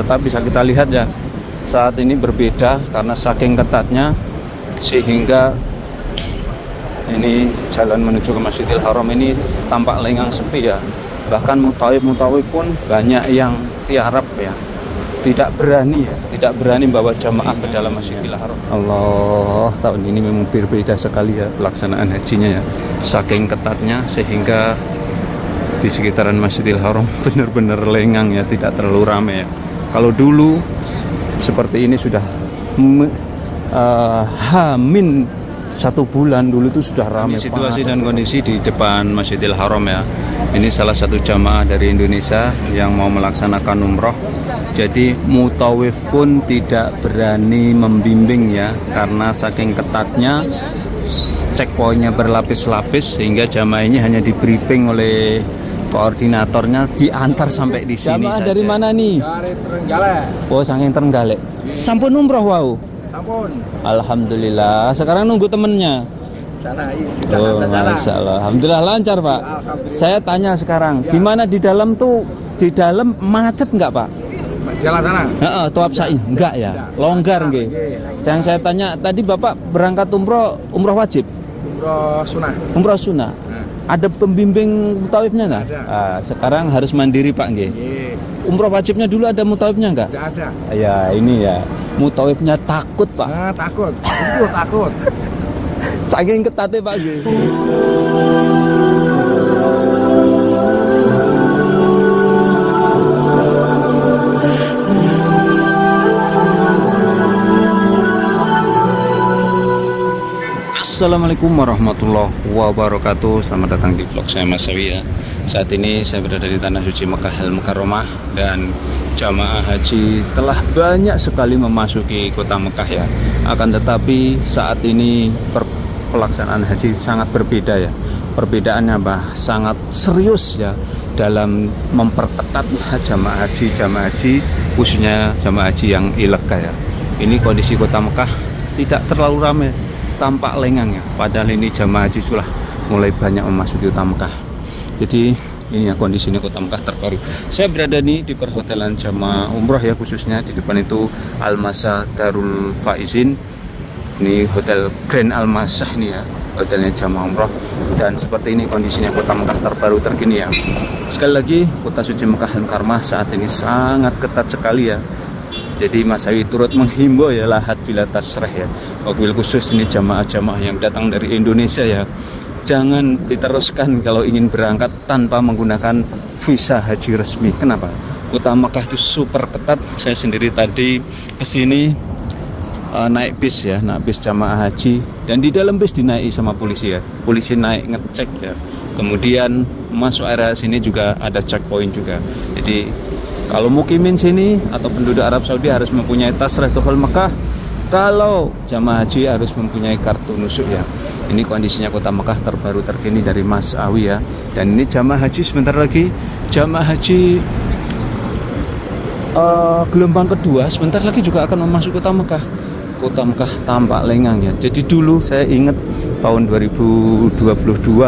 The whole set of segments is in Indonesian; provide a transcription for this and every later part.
Tetap bisa kita lihat ya, saat ini berbeda karena saking ketatnya sehingga ini jalan menuju ke Masjidil Haram ini tampak lengang sepi ya. Bahkan mutawif pun banyak yang tiarap ya, tidak berani bawa jamaah ke dalam Masjidil Haram. Allah, tahun ini memang berbeda sekali ya pelaksanaan hajinya ya. Saking ketatnya sehingga di sekitaran Masjidil Haram benar-benar lengang ya, tidak terlalu ramai ya. Kalau dulu seperti ini sudah hamin 1 bulan dulu itu sudah ramai. Ini situasi dan kondisi di depan Masjidil Haram ya. Ini salah satu jamaah dari Indonesia yang mau melaksanakan umroh. Jadi mutawif pun tidak berani membimbing ya, karena saking ketatnya checkpointnya berlapis-lapis sehingga jamaah ini hanya di briefing oleh koordinatornya, diantar sampai di sini. Jamaah dari mana nih? Dari Trenggalek. Oh, saking Trenggalek. Sampun umroh wau. Sampun. Alhamdulillah. Sekarang nunggu temennya. Sana, iya. Oh, Masya Allah. Alhamdulillah lancar Pak. Saya tanya sekarang, gimana di dalam tuh? Di dalam macet nggak Pak? Jalan sana? Tuap Sa'i enggak ya? Longgar nggih. Yang saya tanya tadi Bapak berangkat umroh wajib? Umroh sunnah. Umroh sunnah. Ada pembimbing mutawifnya nggak? Sekarang harus mandiri Pak nggih. Umroh wajibnya dulu ada mutawifnya nggak? Nggak ada. Ya ini ya, mutawifnya takut Pak. Takut, itu takut. Saking ketatnya Pak nggih. Assalamualaikum warahmatullahi wabarakatuh. Selamat datang di vlog saya Mas Sawi ya. Saat ini saya berada di Tanah Suci Mekah Al-Mukarramah dan jamaah haji telah banyak sekali memasuki kota Mekah ya. Akan tetapi saat ini pelaksanaan haji sangat berbeda ya. Perbedaannya sangat serius ya dalam memperketatnya jamaah haji khususnya jamaah haji yang ilegal ya. Ini kondisi kota Mekah tidak terlalu ramai, tampak lengang ya, padahal ini jamaah haji sudah mulai banyak memasuki kota Mekah. Jadi ini ya kondisinya kota Mekah terbaru. Saya berada nih di perhotelan jamaah umroh ya, khususnya di depan itu Al-Masah Darul Faizin. Ini hotel Grand Al-Masah ini ya, hotelnya jamaah umroh. Dan seperti ini kondisinya kota Mekah terbaru terkini ya. Sekali lagi kota suci Mekah Al-Mukarramah saat ini sangat ketat sekali ya. Jadi Mas Sawi turut menghimbau ya lahat bila tasreh ya, wabil khusus ini jamaah-jamaah yang datang dari Indonesia ya, jangan diteruskan kalau ingin berangkat tanpa menggunakan visa haji resmi. Kenapa? Kota Mekah itu super ketat. Saya sendiri tadi kesini naik bis ya, naik bis jamaah haji, dan di dalam bis dinaiki sama polisi ya, polisi naik ngecek ya. Kemudian masuk area sini juga ada checkpoint juga. Jadi kalau mukimin sini atau penduduk Arab Saudi harus mempunyai tasreh dukhul Mekah. Kalau jamaah haji harus mempunyai kartu nusuk ya. Ini kondisinya kota Mekah terbaru terkini dari Mas Awi ya. Dan ini jamaah haji sebentar lagi, jamaah haji gelombang kedua sebentar lagi juga akan memasuki kota Mekah. Kota Mekah tampak lengang ya. Jadi dulu saya ingat tahun 2022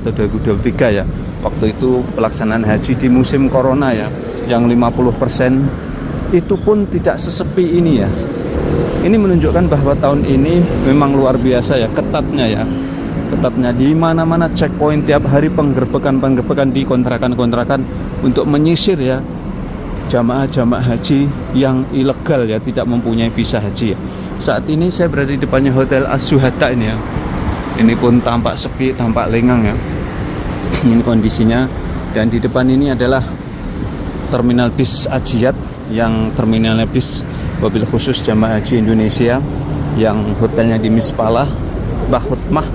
atau 2023 ya, waktu itu pelaksanaan haji di musim corona ya, yang 50% itu pun tidak sesepi ini ya. Ini menunjukkan bahwa tahun ini memang luar biasa ya, ketatnya ya. Ketatnya di mana-mana checkpoint, tiap hari penggerbekan di kontrakan-kontrakan untuk menyisir ya jamaah-jamaah haji yang ilegal ya, tidak mempunyai visa haji ya. Saat ini saya berada di depannya Hotel As-Suhada ini ya. Ini pun tampak sepi, tampak lengang ya. Ini kondisinya. Dan di depan ini adalah terminal bis Ajiyat, yang terminalnya bis mobil khusus jamaah haji Indonesia yang hotelnya di Mispalah Bahutmah.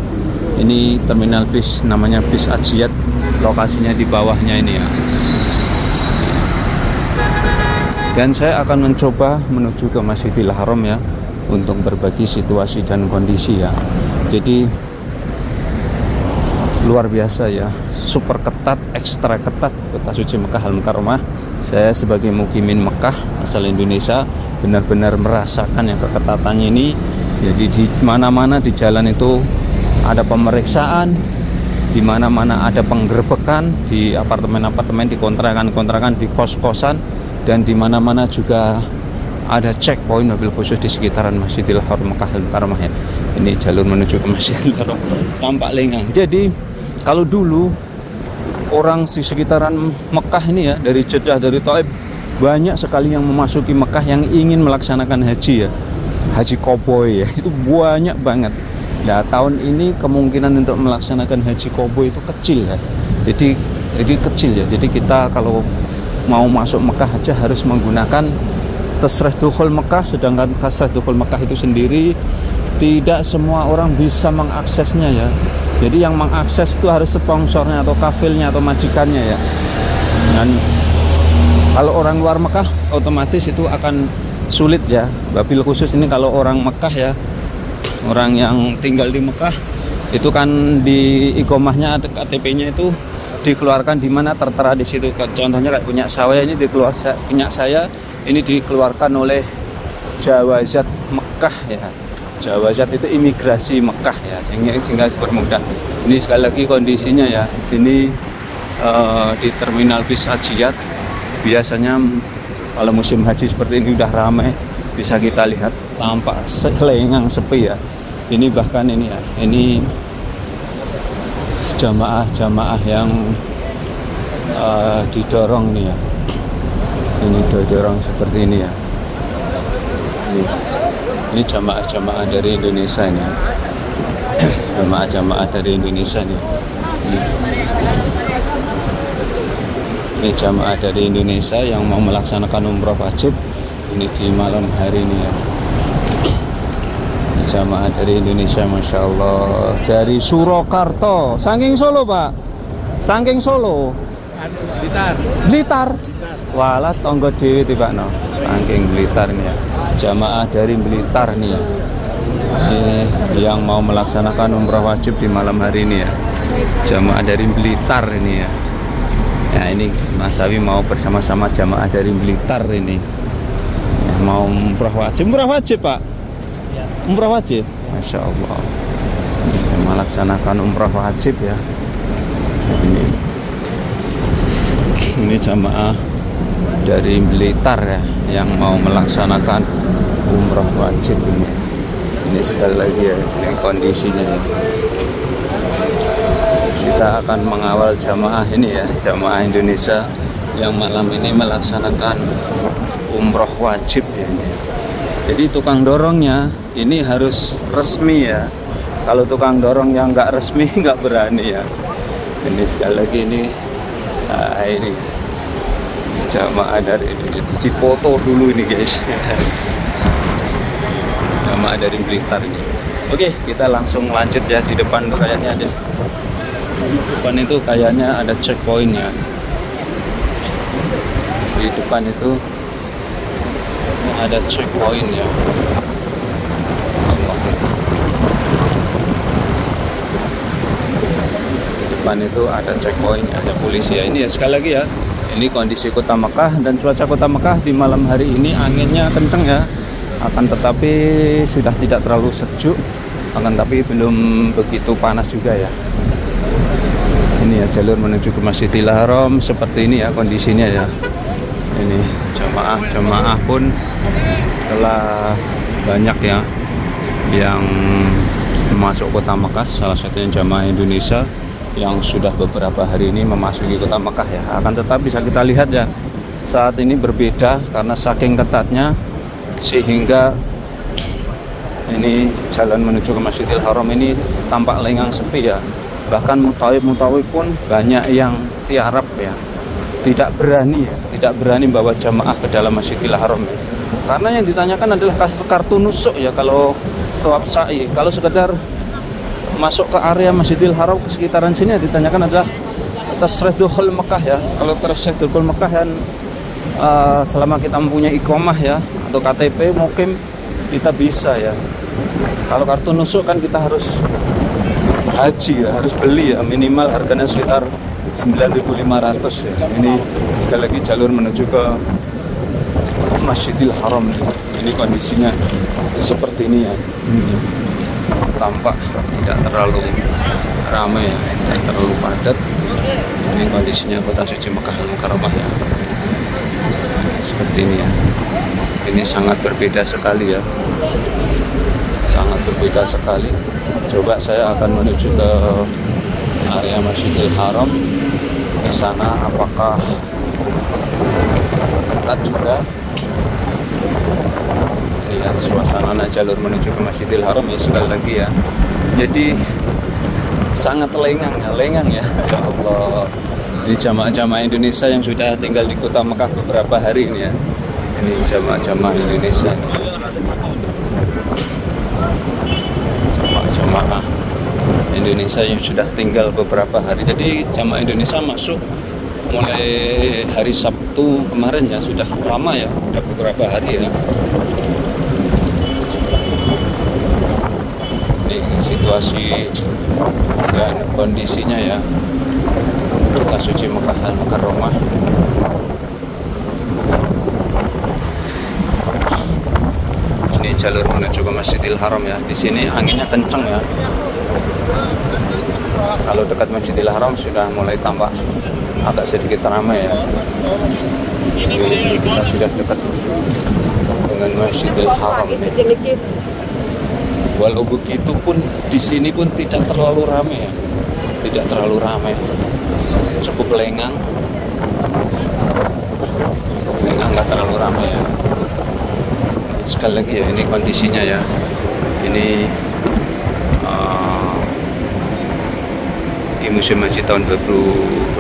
Ini terminal bis namanya bis Ajiyat, lokasinya di bawahnya ini ya. Dan saya akan mencoba menuju ke Masjidil Haram ya, untuk berbagi situasi dan kondisi ya. Jadi luar biasa ya, super ketat, ekstra ketat kota suci Mekah Al-Mukarramah. Saya sebagai mukimin Mekah asal Indonesia benar-benar merasakan yang keketatannya ini. Jadi di mana-mana di jalan itu ada pemeriksaan, di mana-mana ada penggerbekan, di apartemen-apartemen, di kontrakan-kontrakan, di kos-kosan, dan di mana-mana juga ada checkpoint mobil khusus di sekitaran Masjidil Haram Makkah Al-Mukarramah ya. Ini jalur menuju ke Masjidil Haram tampak lengang. Jadi kalau dulu orang di sekitaran Mekah ini ya, dari Jeddah, dari Thaif, banyak sekali yang memasuki Mekah yang ingin melaksanakan haji ya, haji koboi ya, itu banyak banget. Nah tahun ini kemungkinan untuk melaksanakan haji koboi itu kecil ya, jadi kecil ya. Jadi kita kalau mau masuk Mekah aja harus menggunakan tasrih dukhul Mekah, sedangkan tasrih dukhul Mekah itu sendiri tidak semua orang bisa mengaksesnya ya. Jadi yang mengakses itu harus sponsornya atau kafilnya atau majikannya ya. Dan kalau orang luar Mekah otomatis itu akan sulit ya. Wabil khusus ini kalau orang Mekah ya, orang yang tinggal di Mekah itu kan di iqomahnya KTP-nya itu dikeluarkan di mana tertera di situ. Contohnya kayak punya saya ini ini dikeluarkan oleh Jawazat Mekah ya. Jawazat itu imigrasi Mekah ya, sehingga dipermudah. Ini sekali lagi kondisinya ya. Ini di terminal bis Hajiyat. Biasanya kalau musim haji seperti ini udah ramai, bisa kita lihat tampak lengang sepi ya. Ini bahkan ini ya, ini jamaah yang didorong nih ya. Ini didorong seperti ini ya. Ini jamaah dari Indonesia ini. Jamaah dari Indonesia nih. Ini jamaah dari Indonesia yang mau melaksanakan umroh wajib. Ini di malam hari ini ya. Ini jamaah dari Indonesia, Masya Allah. Dari Surakarta, saking Solo Pak, saking Solo. Blitar. Walah tonggo dewe tiba no. Saking Blitar nih ya. Jamaah dari Blitar nih ya. Ini yang mau melaksanakan umrah wajib di malam hari ini ya. Jamaah dari Blitar ini ya. Ya ini Mas Sawi mau bersama-sama jamaah dari Blitar ini ya, mau umrah wajib Pak. Umrah wajib, Masya Allah. Ini melaksanakan umrah wajib ya. Ini jamaah dari Blitar ya, yang mau melaksanakan umrah wajib ini. Ini sekali lagi ya, ini kondisinya ya. Kita akan mengawal jamaah ini ya, jamaah Indonesia yang malam ini melaksanakan umroh wajib ya. Jadi tukang dorongnya ini harus resmi ya. Kalau tukang dorong yang nggak resmi nggak berani ya. Ini sekali lagi ini jamaah dari ini, dipoto dulu ini guys. Jamaah dari Blitar ini. Oke, kita langsung lanjut ya. Di depan tuh kayaknya ada. Depan itu kayaknya ada checkpointnya. Di depan itu ada checkpoint ya. Di depan itu ada checkpoint, ada polisi ya. Ini ya sekali lagi ya. Ini kondisi kota Mekah dan cuaca kota Mekah di malam hari ini anginnya kenceng ya. Akan tetapi sudah tidak terlalu sejuk. Akan tapi belum begitu panas juga ya. Ini ya jalur menuju ke Masjidil Haram seperti ini ya kondisinya ya. Ini jamaah pun telah banyak ya yang masuk kota Mekah. Salah satunya jamaah Indonesia yang sudah beberapa hari ini memasuki kota Mekah ya. Akan tetapi bisa kita lihat ya, saat ini berbeda karena saking ketatnya sehingga ini jalan menuju ke Masjidil Haram ini tampak lengang sepi ya. Bahkan mutawif pun banyak yang tiarap ya, tidak berani bawa jamaah ke dalam Masjidil Haram ya. Karena yang ditanyakan adalah kartu nusuk ya kalau tawaf sa'i. Kalau sekedar masuk ke area Masjidil Haram ke sekitaran sini ditanyakan adalah tasrih dukhul Mekah ya. Kalau tasrih dukhul Mekah kan selama kita mempunyai iqomah ya atau KTP mukim kita bisa ya. Kalau kartu nusuk kan kita harus haji ya, harus beli ya, minimal harganya sekitar 9.500 ya. Ini sekali lagi jalur menuju ke Masjidil Haram. Ini kondisinya seperti ini ya. Tampak tidak terlalu ramai ya, tidak terlalu padat. Ini kondisinya kota suci Makkah Al-Mukarramah ya. Seperti ini ya. Ini sangat berbeda sekali ya, sangat berbeda sekali. Coba saya akan menuju ke area Masjidil Haram. Di sana apakah ketat juga? Ini ya suasana jalur menuju ke Masjidil Haram ya, sekali lagi ya. Jadi sangat lengang ya. Ya Allah. Ini jamaah-jamaah Indonesia yang sudah tinggal di kota Mekah beberapa hari ini ya. Ini jamaah-jamaah Indonesia. Jamaah Indonesia yang sudah tinggal beberapa hari. Jadi jamaah Indonesia masuk mulai hari Sabtu kemarin ya, sudah lama ya, sudah beberapa hari ya. Ini situasi dan kondisinya ya, kota suci Mekah Al-Mukarramah. Ini jalur menuju ke Masjidil Haram ya. Di sini anginnya kenceng ya. Kalau dekat Masjidil Haram sudah mulai tampak agak sedikit ramai ya. Ini kita sudah dekat dengan Masjidil Haram. Walau begitu pun di sini pun tidak terlalu ramai ya. Tidak terlalu ramai. Cukup lengang. Lengang, nggak terlalu ramai ya. Sekali lagi ya, ini kondisinya ya. Ini di musim haji tahun 2025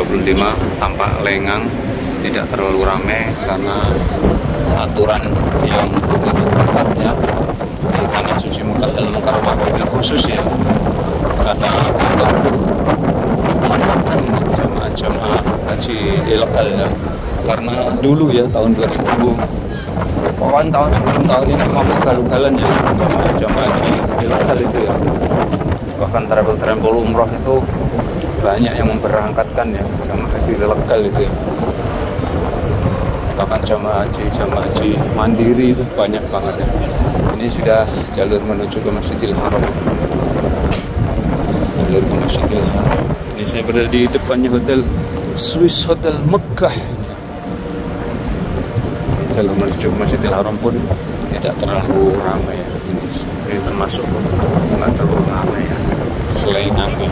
tampak lengang, tidak terlalu ramai karena aturan yang begitu ketat ya di tanah suci Mekah Al-Mukarramah, mobil khusus ya, karena untuk menekan jamaah haji ilegal ya. Karena dulu ya tahun 2000, pokoknya tahun sebelum tahun ini memang ugal-ugalan ya jamaah haji ilegal itu ya. Bahkan travel umroh itu banyak yang memberangkatkan ya jamaah haji ilegal itu ya. Bahkan jamaah haji mandiri itu banyak banget ya. Ini sudah jalur menuju ke Masjidil Haram. Jalur ke Masjidil Haram. Ini saya berada di depannya Hotel Swiss Hotel Mekah. Jalur menuju ke Masjidil Haram pun tidak terlalu ramai ya. Ini termasuk nggak terlalu ramai ya. Selengang ya.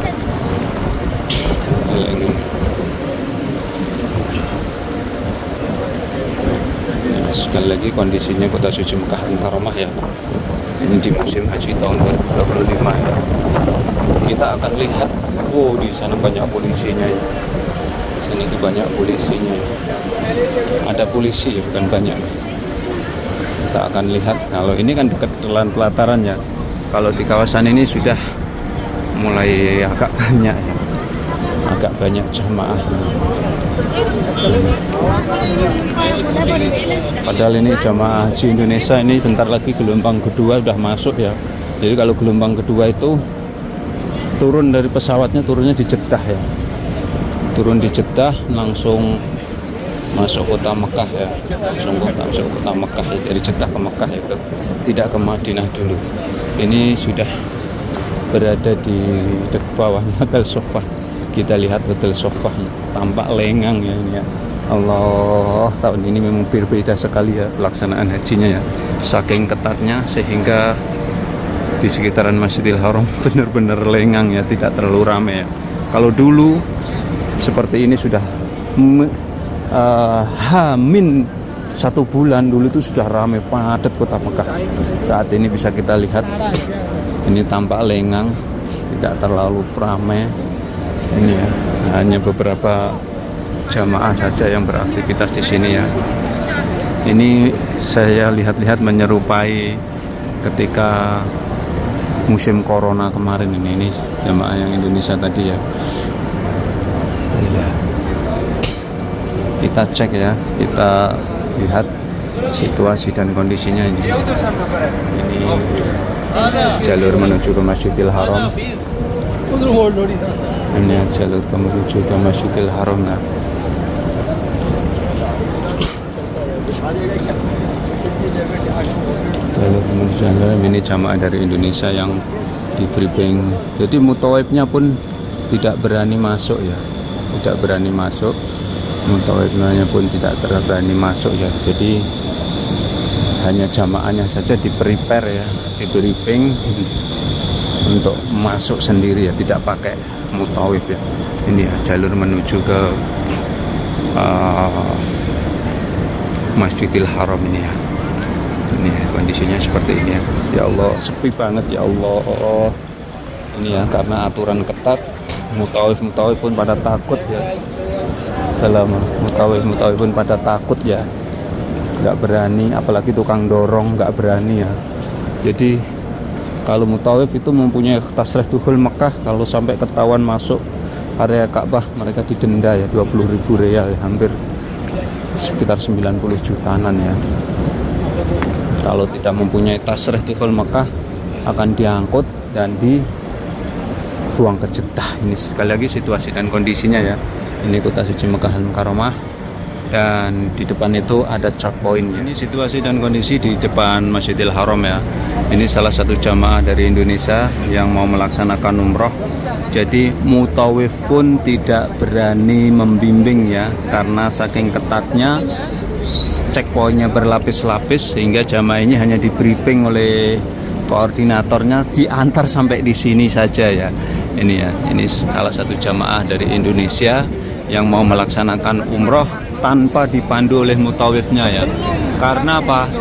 Selengang. Ya, sekali lagi kondisinya kota suci Mekah Al-Mukarramah ya. Ini di musim haji tahun 2025 ya. Kita akan lihat, wow, di sana banyak polisinya ya. Di sini itu banyak polisinya ya. Ada polisi ya, bukan banyak. Kita akan lihat, kalau ini kan dekat pelataran ya. Kalau di kawasan ini sudah mulai agak banyak ya. Agak banyak jamaah. Padahal ini jamaah haji Indonesia ini bentar lagi gelombang kedua sudah masuk ya. Jadi kalau gelombang kedua itu turun dari pesawatnya, turunnya di Jeddah ya. Turun di Jeddah langsung masuk kota Mekah ya. Masuk kota Mekah ya. Dari Jeddah ke Mekah ya. Tidak ke Madinah dulu. Ini sudah berada di bawahnya Hotel Sofah. Kita lihat Hotel Sofah, tampak lengang ya ini ya. Allah, tahun ini memang berbeda sekali ya pelaksanaan hajinya ya. Saking ketatnya sehingga di sekitaran Masjidil Haram benar-benar lengang ya, tidak terlalu ramai ya. Kalau dulu seperti ini sudah hamin 1 bulan dulu itu sudah ramai padat kota Mekah. Saat ini bisa kita lihat ini tampak lengang, tidak terlalu ramai. Ini ya, hanya beberapa jamaah saja yang beraktivitas di sini ya. Ini saya lihat-lihat menyerupai ketika musim corona kemarin ini jamaah yang Indonesia tadi ya. Kita cek ya, kita lihat situasi dan kondisinya ini. Ini jalur menuju ke Masjidil Haram. Ini jalur menuju ke Masjidil Haram ya. Jalur menuju ini jamaah dari Indonesia yang di briefing. Jadi mutawifnya pun tidak berani masuk ya, tidak berani masuk. Mutawifnya pun tidak berani masuk ya. Jadi hanya jamaahnya saja di prepare ya, di briefing untuk masuk sendiri ya, tidak pakai mutawif ya. Ini ya jalur menuju ke Masjidil Haram ini ya. Ini ya, kondisinya seperti ini ya. Ya Allah, sepi banget ya Allah. Ini ya karena aturan ketat, mutawif pun pada takut ya. Selama mutawif pun pada takut ya, nggak berani, apalagi tukang dorong nggak berani ya. Jadi kalau mutawif itu mempunyai tasrih dukhul Mekah, kalau sampai ketahuan masuk area Ka'bah mereka didenda ya 20.000 rial, hampir sekitar 90 jutaan ya. Kalau tidak mempunyai tasrih dukhul Mekah akan diangkut dan dibuang ke Jeddah. Ini sekali lagi situasi dan kondisinya ya. Ini kota suci Mekah Al-Mukarramah, dan di depan itu ada checkpoint. Ini situasi dan kondisi di depan Masjidil Haram ya. Ini salah satu jamaah dari Indonesia yang mau melaksanakan umroh. Jadi mutawif pun tidak berani membimbing ya, karena saking ketatnya checkpointnya berlapis-lapis, sehingga jamaah ini hanya di briefing oleh koordinatornya, diantar sampai di sini saja ya. Ini ya, ini salah satu jamaah dari Indonesia yang mau melaksanakan umroh tanpa dipandu oleh mutawifnya ya. Karena apa?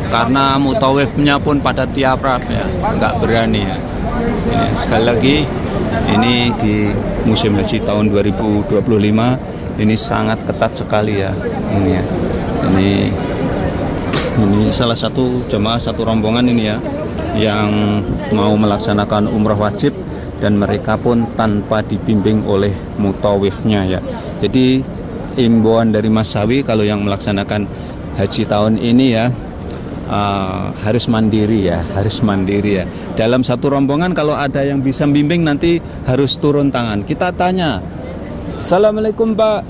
Karena mutawifnya pun pada tiarap ya, nggak berani ya. Ini sekali lagi, ini di musim haji tahun 2025 ini sangat ketat sekali ya. Ini ya, ini salah satu jamaah satu rombongan ini ya, yang mau melaksanakan umroh wajib, dan mereka pun tanpa dibimbing oleh mutawifnya ya. Jadi imbauan dari Mas Sawi kalau yang melaksanakan haji tahun ini ya, harus mandiri ya, Dalam satu rombongan kalau ada yang bisa bimbing nanti harus turun tangan. Kita tanya, Assalamualaikum Pak.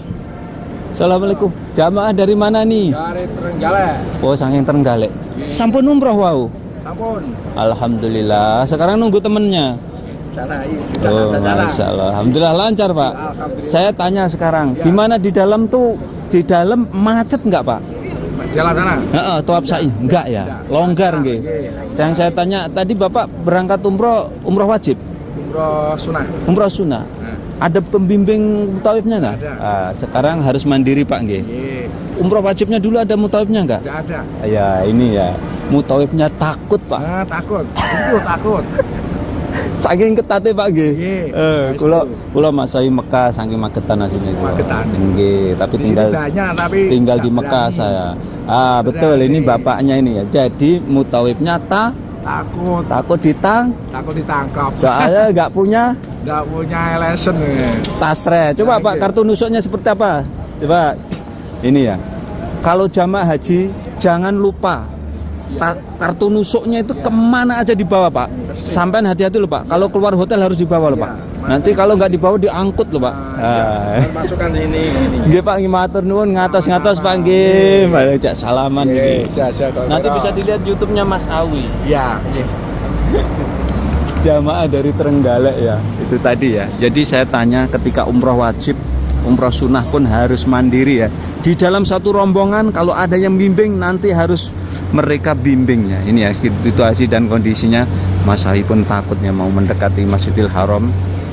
Assalamualaikum. Jamaah dari mana nih? Dari Trenggalek. Oh, saking Trenggalek. Sampun umroh wau. Sampun. Alhamdulillah. Sekarang nunggu temennya. Sana, iya, oh, Masya Allah. Alhamdulillah lancar Pak. Saya tanya sekarang, ya. Gimana di dalam tuh? Di dalam macet nggak Pak? Jalan sana? Tuap sa'i enggak ya? Longgar nggih. Yang saya tanya tadi Bapak berangkat umroh wajib? Umroh sunnah. Ada pembimbing mutawifnya nggak? Sekarang harus mandiri Pak nggih. Umroh wajibnya dulu ada mutawifnya nggak? Nggak ada. Ya ini ya, mutawifnya takut Pak. Takut. Itu takut. Saking ketatnya Pak nggih. Kula masai Mekah saking magetan asine itu. Magetan. Nggih, tapi tinggal di Mekah saya. Betul, ini bapaknya ini ya. Jadi mutawifnya takut ditangkap. Soalnya nggak punya elesen. Tasreh. Coba Pak, kartu nusuknya seperti apa? Coba. Ini ya. Kalau jamaah haji jangan lupa kartu nusuknya itu kemana aja dibawa Pak. Sampai hati-hati loh Pak. Kalau keluar hotel harus dibawa loh Pak. Nanti kalau nggak dibawa diangkut loh Pak. Masukkan ini. Nggih Pak, matur nuwun, ngatos Pak nggih. Balik salaman nggih. Nanti bisa dilihat YouTube-nya Mas Awi. Iya, Jamaah dari Trenggalek ya. Itu tadi ya. Jadi saya tanya, ketika umroh wajib, umroh sunnah pun harus mandiri ya. Di dalam satu rombongan kalau ada yang bimbing nanti harus mereka bimbingnya. Ini ya situasi dan kondisinya. Mas Hai pun takutnya mau mendekati Masjidil Haram.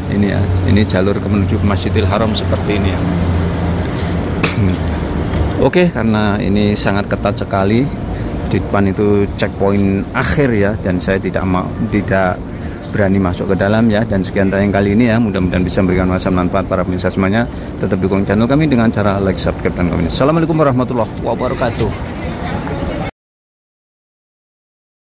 Ini ya, ini jalur menuju ke Masjidil Haram seperti ini ya. Oke, karena ini sangat ketat sekali. Di depan itu checkpoint akhir ya, dan saya tidak berani masuk ke dalam ya. Dan sekian tayang kali ini ya, mudah-mudahan bisa memberikan manfaat para pemirsa semuanya. Tetap dukung channel kami dengan cara like, subscribe, dan komen. Assalamualaikum warahmatullahi wabarakatuh.